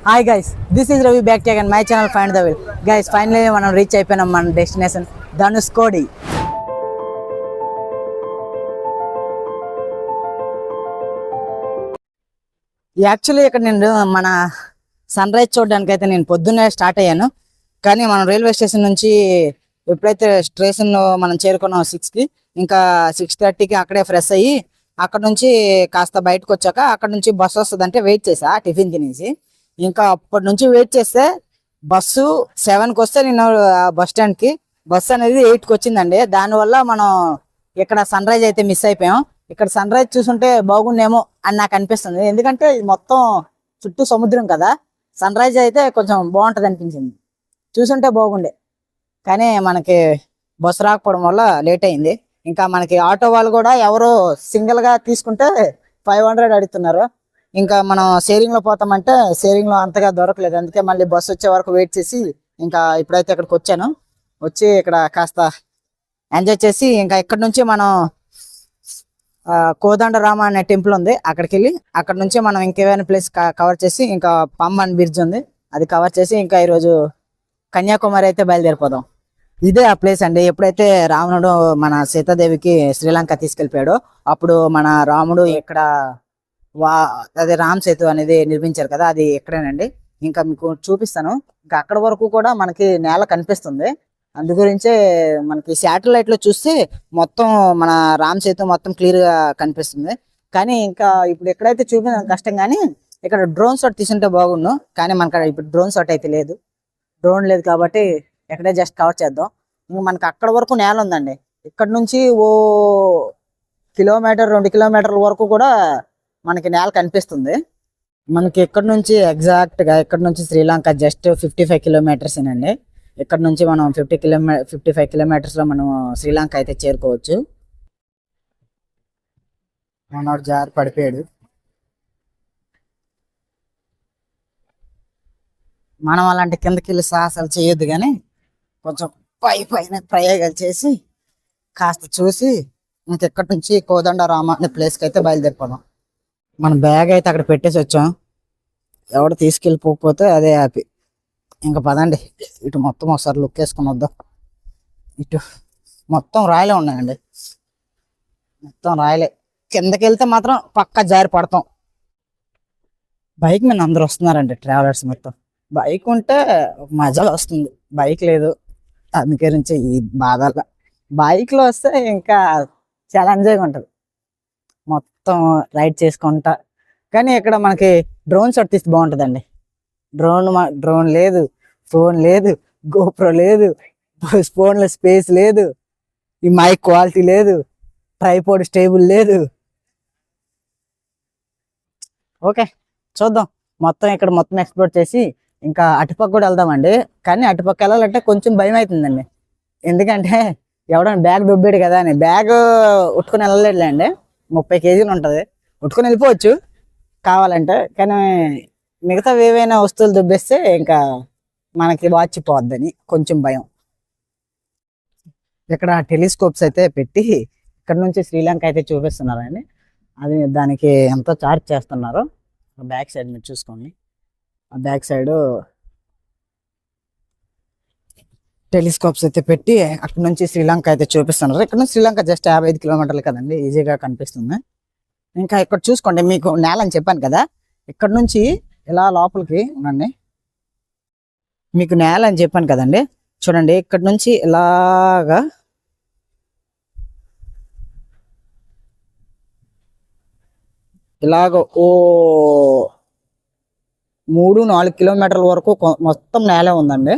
Hi guys, this is Ravi back and my channel find the will. Guys finally మనం reach అయిపోయినాం మన destination Dhanushkodi. Actually ఇక్కడ నేను మన సన్ రైజ్ చూడడానికి అయితే నేను పొద్దున్నే స్టార్ట్ అయ్యాను. కానీ మనం రైల్వే స్టేషన్ నుంచి ఎప్పుడైతే స్టేషన్లో మనం చేరుకున్నాం 6కి, ఇంకా 6:30కి అక్కడే ఫ్రెష్ అయ్యి అక్కడ నుంచి కాస్త బయటకు వచ్చాక అక్కడ నుంచి బస్సు వస్తుంది అంటే వెయిట్ చేసా టిఫిన్ తినేసి. ఇంకా అప్పటి నుంచి వెయిట్ చేస్తే బస్సు 7కి వస్తే నేను బస్ స్టాండ్కి, బస్సు అనేది 8కి వచ్చిందండి. దానివల్ల మనం ఇక్కడ సన్ రైజ్ అయితే మిస్ అయిపోయాం. ఇక్కడ సన్ రైజ్ చూసుంటే బాగుండేమో అని నాకు అనిపిస్తుంది. ఎందుకంటే ఇది మొత్తం చుట్టూ సముద్రం కదా, సన్ రైజ్ అయితే కొంచెం బాగుంటుంది అనిపించింది. చూసుంటే బాగుండే, కానీ మనకి బస్సు రాకపోవడం వల్ల లేట్ అయింది. ఇంకా మనకి ఆటో వాళ్ళు కూడా ఎవరో సింగిల్గా తీసుకుంటే 500 అడుగుతున్నారు. ఇంకా మనం షేరింగ్లో పోతామంటే షేరింగ్లో అంతగా దొరకలేదు. అందుకే మళ్ళీ బస్సు వచ్చే వరకు వెయిట్ చేసి ఇంకా ఇప్పుడైతే ఇక్కడికి వచ్చాను. వచ్చి ఇక్కడ కాస్త ఎంజాయ్ చేసి ఇంకా ఇక్కడ నుంచి మనం కోదండరామ అనే టెంపుల్ ఉంది, అక్కడికి వెళ్ళి అక్కడ నుంచి మనం ఇంకేమైనా ప్లేస్ కవర్ చేసి ఇంకా పంబన్ బ్రిడ్జ్ ఉంది అది కవర్ చేసి ఇంకా ఈరోజు కన్యాకుమారి అయితే బయలుదేరిపోదాం. ఇదే ఆ ప్లేస్ అండి. ఎప్పుడైతే రావణుడు మన సీతాదేవికి శ్రీలంక తీసుకెళ్ళిపోయాడో అప్పుడు మన రాముడు ఇక్కడ అదే రామ్ సేతు అనేది నిర్మించారు కదా, అది ఎక్కడేనండి. ఇంకా మీకు చూపిస్తాను. ఇంకా అక్కడ వరకు కూడా మనకి నేల కనిపిస్తుంది. అందు గురించే మనకి శాటిలైట్ లో చూస్తే మొత్తం మన రామ్ సేతు మొత్తం క్లియర్ గా కనిపిస్తుంది. కానీ ఇంకా ఇప్పుడు ఎక్కడైతే చూపించడం కష్టం, కానీ ఇక్కడ డ్రోన్ షాట్ తీసుంటే బాగుండు. కానీ మనకి ఇప్పుడు డ్రోన్ షాట్ అయితే లేదు, డ్రోన్ లేదు కాబట్టి ఎక్కడే జస్ట్ కవర్ చేద్దాం. ఇంకా మనకి అక్కడ వరకు నేల ఉందండి. ఇక్కడ నుంచి ఓ 1-2 కిలోమీటర్ల వరకు కూడా మనకి నేల కనిపిస్తుంది. మనకి ఇక్కడ నుంచి ఎగ్జాక్ట్ గా ఇక్కడ నుంచి శ్రీలంక జస్ట్ 55 కిలోమీటర్స్ అండి. ఇక్కడ నుంచి మనం 55 కిలోమీటర్స్ లో మనం శ్రీలంక అయితే చేరుకోవచ్చు. మనోడు జారి పడిపోయాడు. మనం అలాంటి కిందకి వెళ్ళి సాహసాలు చేయొద్దు, కానీ కొంచెం పైన ప్రయోగాలు చేసి కాస్త చూసి ఇంకెక్కడి నుంచి కోదండరామ అనే ప్లేస్కి అయితే బయలుదేరిపోదాం. మన బ్యాగ్ అయితే అక్కడ పెట్టేసి వచ్చాం. ఎవడు తీసుకెళ్ళిపోకపోతే అదే హ్యాపీ. ఇంకా పదండి, ఇటు మొత్తం ఒకసారి లుక్ వేసుకుని వద్దాం. ఇటు మొత్తం రాయలే ఉన్నాయండి, మొత్తం రాయలే. కిందకి వెళ్తే మాత్రం పక్కా జారి పడతాం. బైక్ మీద అందరు వస్తున్నారండి, ట్రావెలర్స్ మొత్తం. బైక్ ఉంటే మజాలో వస్తుంది, బైక్ లేదు. అందుకే నుంచి ఈ బాధల బైక్లో వస్తే ఇంకా చాలా ఎంజాయ్గా ఉంటుంది, మొత్తం రైడ్ చేసుకుంటా. కానీ ఇక్కడ మనకి డ్రోన్ షాట్ తీస్తే బాగుంటుందండి. డ్రోన్ లేదు, ఫోన్ లేదు, గోప్రో లేదు, ఫోన్లో స్పేస్ లేదు, ఈ మైక్ క్వాలిటీ లేదు, ట్రైపోడ్ స్టేబుల్ లేదు. ఓకే చూద్దాం, మొత్తం ఇక్కడ మొత్తం ఎక్స్ప్లోర్ చేసి ఇంకా అటుపక్క కూడా వెళ్దామండి. కానీ అటుపక్క వెళ్ళాలంటే కొంచెం భయం అవుతుందండి. ఎందుకంటే ఎవడన్నా బ్యాగ్ దొబ్బాడు కదా అని. బ్యాగ్ ఉట్టుకుని వెళ్ళలేదులే అండి, 30 కేజీలు ఉంటుంది, ఉట్టుకుని వెళ్ళిపోవచ్చు కావాలంటే. కానీ మిగతా ఏవైనా వస్తువులు దుబ్బేస్తే ఇంకా మనకి వాచిపోద్దని కొంచెం భయం. ఇక్కడ టెలిస్కోప్స్ అయితే పెట్టి ఇక్కడ నుంచి శ్రీలంక అయితే చూపిస్తున్నారండి. అది దానికి ఎంతో ఛార్జ్ చేస్తున్నారు. బ్యాక్ సైడ్ మీరు చూసుకోండి, ఆ బ్యాక్ సైడ్ టెలిస్కోప్స్ అయితే పెట్టి అక్కడ నుంచి శ్రీలంక అయితే చూపిస్తున్నారు. ఇక్కడ నుంచి శ్రీలంక జస్ట్ 55 కిలోమీటర్లు కదండి, ఈజీగా కనిపిస్తుంది. ఇంకా ఇక్కడ చూసుకోండి, మీకు నేల అని చెప్పాను కదా, ఇక్కడ నుంచి ఇలా లోపలికి ఉండండి. మీకు నేల అని చెప్పాను కదండి, చూడండి ఇక్కడ నుంచి ఇలాగా ఓ 3-4 కిలోమీటర్ల వరకు మొత్తం నేలే ఉందండి.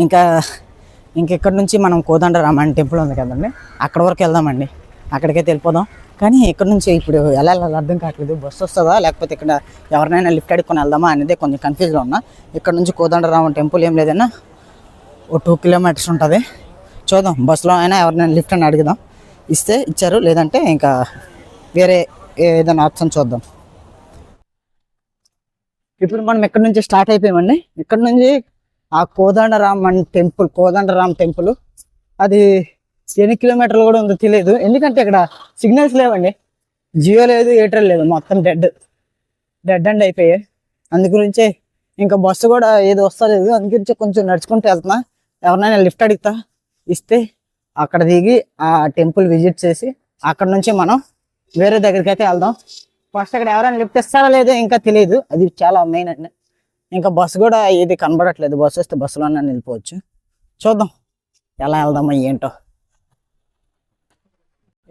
ఇంకా ఇక్కడ నుంచి మనం కోదండరామన్ టెంపుల్ ఉంది కదండి, అక్కడ వరకు వెళ్దామండి. అక్కడికైతే వెళ్ళిపోదాం. కానీ ఇక్కడ నుంచి ఇప్పుడు ఎలా అర్థం కావట్లేదు. బస్సు వస్తుందా లేకపోతే ఇక్కడ ఎవరినైనా లిఫ్ట్ అడుక్కొని వెళ్దామా అనేది కొంచెం కన్ఫ్యూజ్లో ఉన్నా. ఇక్కడ నుంచి కోదండరామన్ టెంపుల్ ఏం లేదన్నా ఓ 2 కిలోమీటర్స్ ఉంటుంది. చూద్దాం, బస్సులో అయినా ఎవరినైనా లిఫ్ట్ అని అడుగుదాం. ఇస్తే ఇచ్చారు, లేదంటే ఇంకా వేరే ఏదైనా ఆప్షన్ చూద్దాం. ఇప్పుడు మనం ఎక్కడి నుంచి స్టార్ట్ అయిపోయామండి. ఇక్కడ నుంచి ఆ కోదండరామ్ టెంపుల్ అది ఎన్ని కిలోమీటర్లు కూడా ఉందో తెలియదు. ఎందుకంటే ఇక్కడ సిగ్నల్స్ లేవండి, జియో లేదు, ఎయిర్టెల్ లేదు, మొత్తం డెడ్ అండ్ అయిపోయాయి. అందుగురించే ఇంకా బస్సు కూడా ఏది వస్తలేదు. అందుగురించి కొంచెం నడుచుకుంటూ వెళ్తున్నా. ఎవరినైనా లిఫ్ట్ అడుగుతా, ఇస్తే అక్కడ దిగి ఆ టెంపుల్ విజిట్ చేసి అక్కడ నుంచి మనం వేరే దగ్గరికి అయితే వెళ్దాం. ఫస్ట్ అక్కడ ఎవరైనా లిఫ్ట్ ఇస్తారో లేదో ఇంకా తెలియదు, అది చాలా మెయిన్ అండి. ఇంకా బస్సు కూడా ఏది కనబడట్లేదు. బస్సు వస్తే బస్సులోనే వెళ్ళిపోవచ్చు. చూద్దాం ఎలా వెళ్దామో ఏంటో.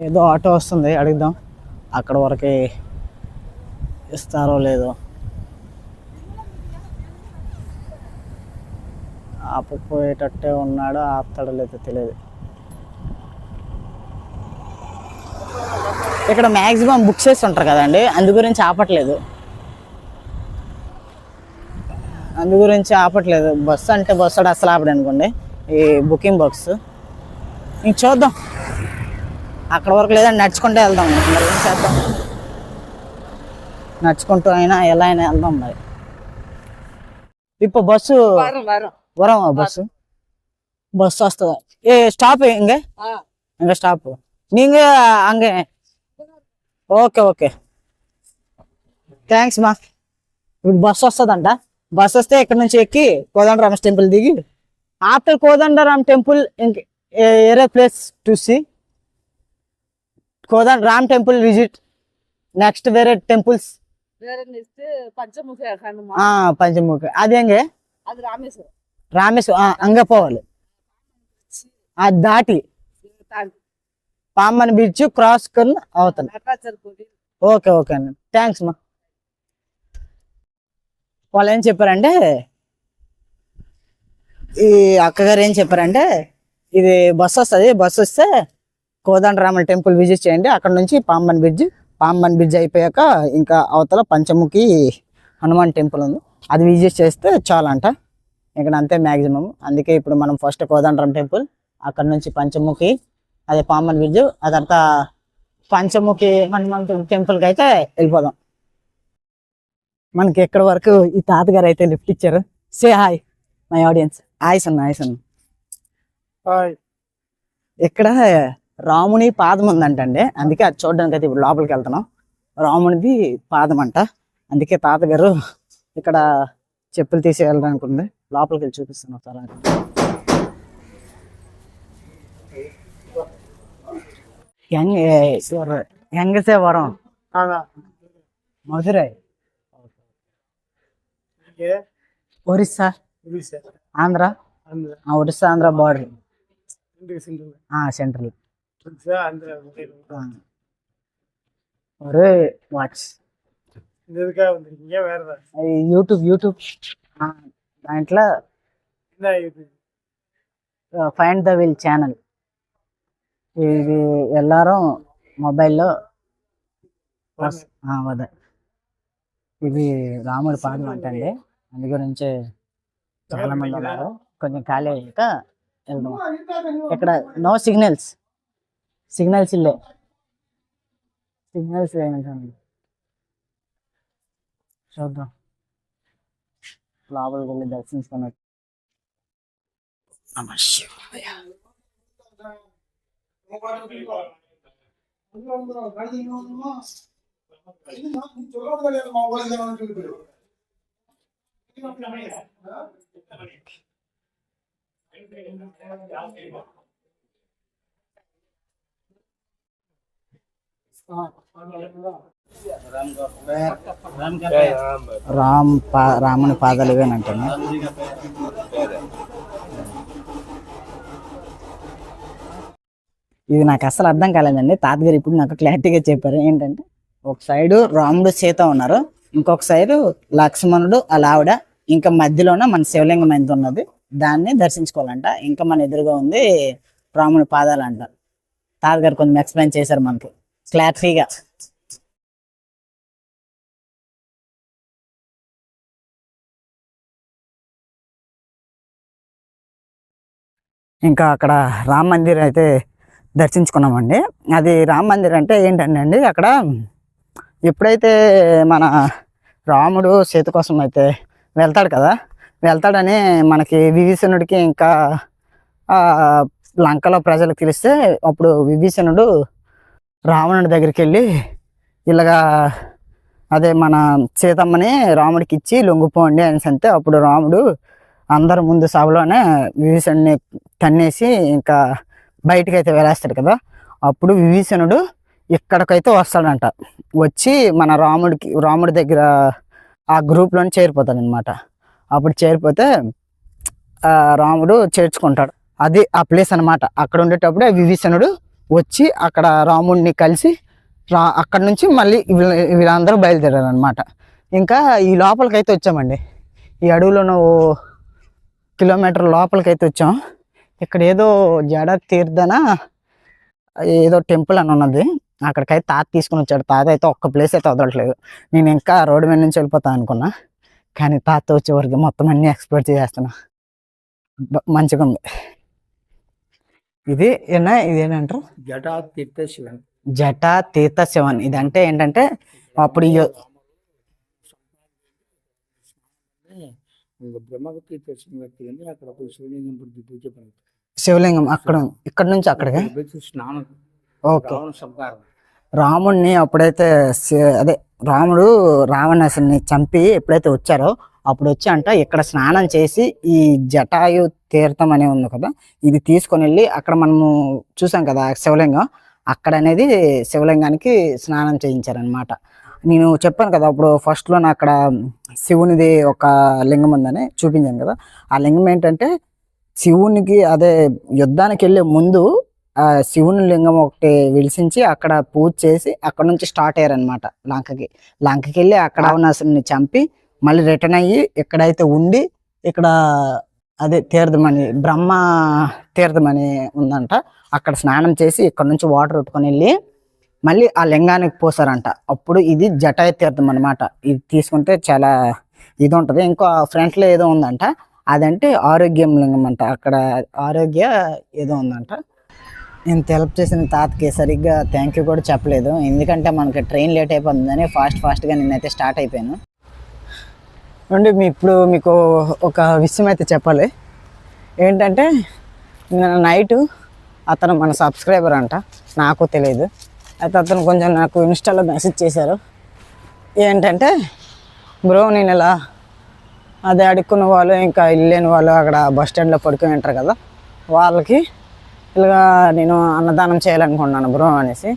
ఏదో ఆటో వస్తుంది, అడుగుదాం అక్కడ వరకు ఇస్తారో లేదో. ఆపపోయేటట్టే ఉన్నాడో ఆపుతాడో లేదో తెలియదు. ఇక్కడ మ్యాక్సిమం బుక్ చేసి ఉంటారు కదండి, అందు గురించి ఆపట్లేదు. బస్సు అంటే బస్సు అసలు ఆపడు అనుకోండి, ఈ బుకింగ్ బాక్స్. ఇంక చూద్దాం, అక్కడ వరకు లేదంటే నడుచుకుంటూ వెళ్దాం. మరి ఏం చేద్దాం, నడుచుకుంటూ అయినా ఎలా అయినా వెళ్దాం. మరి ఇప్పుడు బస్సు వరం బస్సు వస్తుందా? స్టాప్ ఇంకా స్టాప్ நீங்க அங்கே ఓకే థ్యాంక్స్ మా. ఇప్పుడు బస్సు వస్తుందంట. బస్సు వస్తే ఇక్కడ నుంచి ఎక్కి కోదండరామ్ టెంపుల్ దిగి ఆఫ్టర్ కోదండరామ్ టెంపుల్ ఏరే place to see Kodandaram temple visit. Next వేరే టెంపుల్స్ పంచముఖి అది హంగే రామేశ్వరం అంగ పోవాలి. అది దాటి పామన్ బీచ్ క్రాస్ కన్నా అవుతాను. ఓకే అండి, థ్యాంక్స్ మా. వాళ్ళు ఏం చెప్పారంటే, ఈ అక్కగారు ఏం చెప్పారంటే, ఇది బస్సు వస్తుంది, బస్సు వస్తే కోదండరామన్ టెంపుల్ విజిట్ చేయండి. అక్కడ నుంచి పాంబన్ బ్రిడ్జ్ అయిపోయాక ఇంకా అవతల పంచముఖి హనుమాన్ టెంపుల్ ఉంది, అది విజిట్ చేస్తే చాలంట. ఇక్కడ అంతే మ్యాక్సిమం. అందుకే ఇప్పుడు మనం ఫస్ట్ కోదండరామ్ టెంపుల్, అక్కడ నుంచి పంచముఖి, అదే పాంబన్ బ్రిడ్జ్, అదంతా పంచముఖి హనుమాన్ టెంపుల్కి అయితే వెళ్ళిపోదాం. మనకి ఎక్కడి వరకు ఈ తాతగారు అయితే లిఫ్ట్ ఇచ్చారు. Say hi my audience. Hi సన్న. ఇక్కడ రాముని పాదం ఉందంటండి, అందుకే అది చూడడానికి అయితే ఇప్పుడు లోపలికి వెళ్తున్నాం. రామునిది పాదం అంట, అందుకే తాతగారు ఇక్కడ చెప్పులు తీసి వెళ్ళడానికి ఉంది. లోపలికి వెళ్ళి చూపిస్తున్నాం సార్. ಹೆಂಗಸೆ ವರಂ ಮಧುರೈ ఒరిస్సా ఆంధ్ర ఒరిస్సా ఆంధ్ర బార్డర్ సెంట్రల్ ఒరే వాచ్ యూట్యూబ్ దాంట్లో ఫైండ్ ద విల్ ఛానల్. ఇది ఎల్లారం మొబైల్లో అదే ఇది రాముడి పాదం అంటండి. అందు గురించి చాలా మంది ఉన్నారు. కొంచెం ఖాళీ అయ్యాక వెళ్దాం. ఇక్కడ నో సిగ్నల్స్ ఇల్లే సిగ్నల్స్ చూద్దాం. లోపలికి వెళ్ళి దర్శించుకున్నాం. రాముని పాదాలు ఇవేనంటాను. ఇది నాకు అసలు అర్థం కాలేదండి. తాతగారు ఇప్పుడు నాకు క్లారిటీగా చెప్పారు. ఏంటంటే ఒక సైడు రాముడు సీత ఉన్నారు, ఇంకొక సైడు లక్ష్మణుడు అలా ఆవిడ, ఇంకా మధ్యలోనే మన శివలింగం ఎంత ఉన్నది. దాన్ని దర్శించుకోవాలంట. ఇంకా మన ఎదురుగా ఉంది రాముని పాదాలంట. ఇంకా మన ఎదురుగా ఉంది రాముని పాదాలంట. తాతగారు కొంచెం ఎక్స్ప్లెయిన్ చేశారు మనకి క్లారిటీగా. ఇంకా అక్కడ రామ్ మందిర్ అయితే దర్శించుకున్నామండి. అది రామ్ మందిర్ అంటే ఏంటంటే అండి, అక్కడ ఎప్పుడైతే మన రాముడు సీత కోసం అయితే వెళ్తాడు కదా, వెళ్తాడని మనకి విభీషణుడికి ఇంకా లంకలో ప్రజలకు తెలిస్తే అప్పుడు విభీషణుడు రావణుడి దగ్గరికి వెళ్ళి ఇలాగా అదే మన సీతమ్మని రాముడికి ఇచ్చి లొంగిపోండి అనేసి అంటే అప్పుడు రాముడు అందరు ముందు సభలోనే విభీషణుడిని తన్నేసి ఇంకా బయటకు అయితే వెళ్ళేస్తాడు కదా. అప్పుడు విభీషణుడు ఇక్కడికైతే వస్తాడంట. వచ్చి మన రాముడి దగ్గర ఆ గ్రూప్లోనే చేరిపోతాడు అనమాట. అప్పుడు చేరిపోతే రాముడు చేర్చుకుంటాడు. అది ఆ ప్లేస్ అనమాట. అక్కడ ఉండేటప్పుడే విభీషణుడు వచ్చి అక్కడ రాముడిని కలిసి అక్కడ నుంచి మళ్ళీ వీళ్ళందరూ బయలుదేరారు అనమాట. ఇంకా ఈ లోపలికైతే వచ్చామండి. ఈ అడవిలో కిలోమీటర్ లోపలికైతే వచ్చాం. ఇక్కడ ఏదో జడ తీర్థన ఏదో టెంపుల్ అని ఉన్నది. అక్కడికైతే తాత తీసుకుని వచ్చాడు. తాత అయితే ఒక్క ప్లేస్ అయితే వదలట్లేదు. నేను ఇంకా రోడ్డు మీద నుంచి వెళ్ళిపోతాను అనుకున్నా, కానీ తాత వచ్చేవరకు మొత్తం అన్నీ ఎక్స్ప్లోర్ చేస్తున్నా. మంచిగా ఉంది. ఇదేంటారు జటా తీర్థ శివన్. జటా తీర్థ శివన్ ఇది అంటే ఏంటంటే అప్పుడు శివలింగం అక్కడ ఇక్కడ నుంచి అక్కడికి ఓకే. రాముడిని అప్పుడైతే అదే రాముడు రావణాసుని చంపి ఎప్పుడైతే వచ్చారో అప్పుడు వచ్చి అంట ఇక్కడ స్నానం చేసి ఈ జటాయు తీర్థం అనే ఉంది కదా, ఇది తీసుకొని వెళ్ళి అక్కడ మనము చూసాం కదా శివలింగం, అక్కడ అనేది శివలింగానికి స్నానం చేయించారనమాట. నేను చెప్పాను కదా అప్పుడు ఫస్ట్లో అక్కడ శివునిది ఒక లింగం ఉందని చూపించాను కదా. ఆ లింగం ఏంటంటే శివునికి అదే యుద్ధానికి వెళ్ళే ముందు ఆ శివుని లింగం ఒకటి విలిసించి అక్కడ పూజ చేసి అక్కడ నుంచి స్టార్ట్ అయ్యారనమాట లంకకి వెళ్ళి అక్కడ రావణాసుని చంపి మళ్ళీ రిటర్న్ అయ్యి ఎక్కడైతే ఉండి ఇక్కడ అదే తీర్థమని బ్రహ్మ తీర్థమని ఉందంట, అక్కడ స్నానం చేసి ఇక్కడ నుంచి వాటర్ ఉట్టుకొని వెళ్ళి మళ్ళీ ఆ లింగానికి పోసారంట. అప్పుడు ఇది జటాయు తీర్థం అనమాట. ఇది తీసుకుంటే చాలా ఇది ఉంటుంది. ఇంకో ఫ్రంట్లో ఏదో ఉందంట, అదంటే ఆరోగ్యం లింగం అంట. అక్కడ ఆరోగ్య ఏదో ఉందంట. నేను హెల్ప్ చేసిన తాతకి సరిగ్గా థ్యాంక్ యూ కూడా చెప్పలేదు, ఎందుకంటే మనకి ట్రైన్ లేట్ అయిపోతుందని ఫాస్ట్గా నేనైతే స్టార్ట్ అయిపోయాను. అండి ఇప్పుడు మీకు ఒక విషయం అయితే చెప్పాలి. ఏంటంటే నిన్న నైటు అతను మన సబ్స్క్రైబర్ అంట, నాకు తెలియదు. అయితే అతను కొంచెం నాకు ఇన్స్టాలో మెసేజ్ చేశారు. ఏంటంటే బ్రో నేను ఇలా అదే అడుక్కున్న వాళ్ళు ఇంకా ఇల్లేని వాళ్ళు అక్కడ బస్ స్టాండ్లో పడుకొని ఉంటారు కదా, వాళ్ళకి ఇలాగా నేను అన్నదానం చేయాలనుకున్నాను బ్రో అనేసి.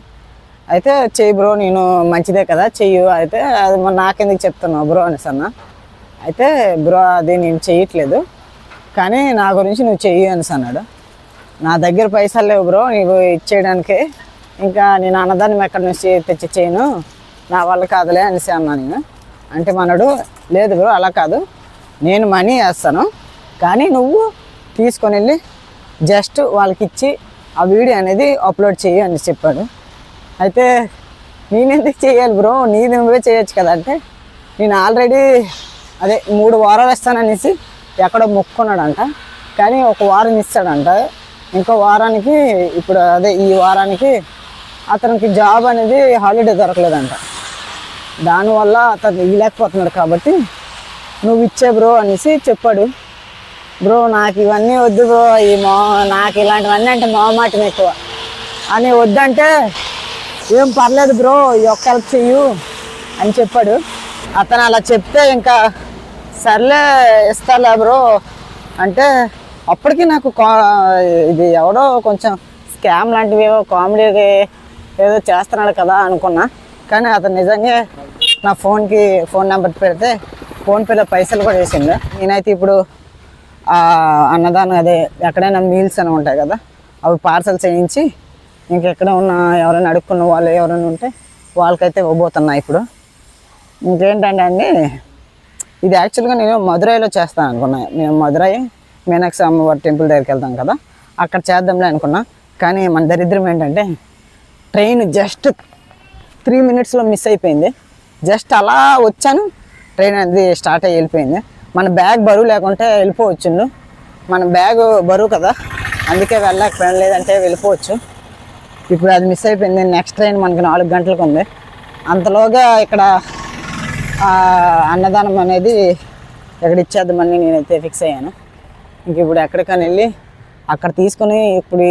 అయితే చెయ్యి బ్రో, నేను మంచిదే కదా చెయ్యు, అయితే అది నాకెందుకు చెప్తున్నావు బ్రో అనేసి అన్న. అయితే బ్రో అది నేను చెయ్యట్లేదు, కానీ నా గురించి నువ్వు చెయ్యి అనేసి అన్నాడు. నా దగ్గర పైసలు లేవు బ్రో నీకు ఇచ్చేయడానికి, ఇంకా నేను అన్నదానం ఎక్కడి నుంచి తెచ్చి చేయను, నా వల్ల కాదులే అనేసి అన్నా నేను. అంటే మనడు లేదు బ్రో అలా కాదు, నేను మనీ వేస్తాను కానీ నువ్వు తీసుకొని వెళ్ళి జస్ట్ వాళ్ళకి ఇచ్చి ఆ వీడియో అనేది అప్లోడ్ చేయి అని చెప్పాడు. అయితే నేను ఎందుకు చేయాలి బ్రో, నీది నువ్వే చేయొచ్చు కదా అంటే, నేను ఆల్రెడీ అదే 3 వారాలు ఇస్తాననేసి ఎక్కడో మొక్కున్నాడంట, కానీ ఒక వారం ఇస్తాడంట. ఇంకో వారానికి ఇప్పుడు అదే ఈ వారానికి అతనికి జాబ్ అనేది హాలిడే దొరకలేదంట. దానివల్ల అతను ఇవ్వలేకపోతున్నాడు, కాబట్టి నువ్వు ఇచ్చే బ్రో అనేసి చెప్పాడు. బ్రో నాకు ఇవన్నీ వద్దు బ్రో, నాకు ఇలాంటివన్నీ అంటే మొహమాటం ఎక్కువ అని వద్దంటే, ఏం పర్లేదు బ్రో ఈ ఒక్క హెల్ప్ చెయ్యు అని చెప్పాడు. అతను అలా చెప్తే ఇంకా సర్లే ఇస్తాలే బ్రో అంటే, అప్పటికి నాకు ఇది ఎవడో కొంచెం స్కామ్ లాంటివి ఏవో కామెడీకి ఏదో చేస్తున్నాడు కదా అనుకున్నా. కానీ అతను నిజంగా నా ఫోన్ నెంబర్ పెడితే ఫోన్పేలో పైసలు కూడా వేసిండు. నేనైతే ఇప్పుడు అన్నదానం అదే ఎక్కడైనా మీల్స్ అని ఉంటాయి కదా, అవి పార్సల్ చేయించి ఇంకెక్కడ ఉన్న ఎవరైనా అడుక్కున్న వాళ్ళు ఎవరైనా ఉంటే వాళ్ళకైతే ఇవ్వబోతున్నా. ఇప్పుడు ఇంకేంటంటే అండి, ఇది యాక్చువల్గా నేను మదురైలో చేస్తాను అనుకున్నా. నేను మదురై మీనాక్షి అమ్మవారి టెంపుల్ దగ్గరికి వెళ్తాం కదా, అక్కడ చేద్దాంలే అనుకున్నా. కానీ మన దరిద్రం ఏంటంటే ట్రైన్ జస్ట్ 3 minutesలో మిస్ అయిపోయింది. జస్ట్ అలా వచ్చాను, ట్రైన్ అది స్టార్ట్ అయ్యి వెళ్ళిపోయింది. మన బ్యాగ్ బరువు లేకుంటే వెళ్ళిపోవచ్చు. మన బ్యాగ్ బరువు కదా, అందుకే వెళ్ళకపోయాను, లేదంటే వెళ్ళిపోవచ్చు. ఇప్పుడు అది మిస్ అయిపోయింది. నెక్స్ట్ ట్రైన్ మనకి 4 గంటలకు ఉంది. అంతలోగా ఇక్కడ అన్నదానం అనేది ఎక్కడ ఇచ్చేద్దామని నేనైతే ఫిక్స్ అయ్యాను. ఇంక ఇప్పుడు ఎక్కడికని వెళ్ళి అక్కడ తీసుకుని, ఇప్పుడు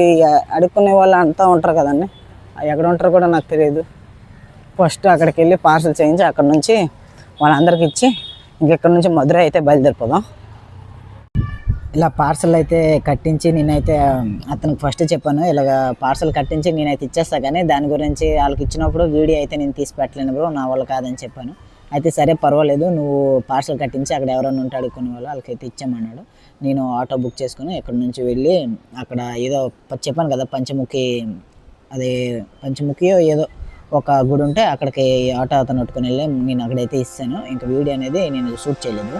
అడుక్కునే వాళ్ళు అంతా ఉంటారు కదండి, ఎక్కడ ఉంటారో కూడా నాకు తెలియదు. ఫస్ట్ అక్కడికి వెళ్ళి పార్సల్ చేయించి అక్కడ నుంచి వాళ్ళందరికి ఇచ్చి ఇంకెక్కడి నుంచి మధురై అయితే బయలుదేరిపోదాం. ఇలా పార్సల్ అయితే కట్టించి నేనైతే అతనికి ఫస్ట్ చెప్పాను, ఇలాగ పార్సల్ కట్టించి నేనైతే ఇచ్చేస్తా, కానీ దాని గురించి వాళ్ళకి ఇచ్చినప్పుడు వీడియో అయితే నేను తీసి పెట్టలేను బ్రో, నా వాళ్ళు కాదని చెప్పాను. అయితే సరే పర్వాలేదు, నువ్వు పార్సల్ కట్టించి అక్కడ ఎవరైనా ఉంటే అడుక్కునే వాళ్ళు వాళ్ళకైతే ఇచ్చామన్నాడు. నేను ఆటో బుక్ చేసుకుని ఇక్కడ నుంచి వెళ్ళి అక్కడ ఏదో చెప్పాను కదా పంచముఖి ఏదో ఒక గుడి ఉంటే అక్కడికి ఆటో అతను పట్టుకుని వెళ్ళి నేను అక్కడైతే ఇస్తాను. ఇంకా వీడియో అనేది నేను షూట్ చేయలేదు.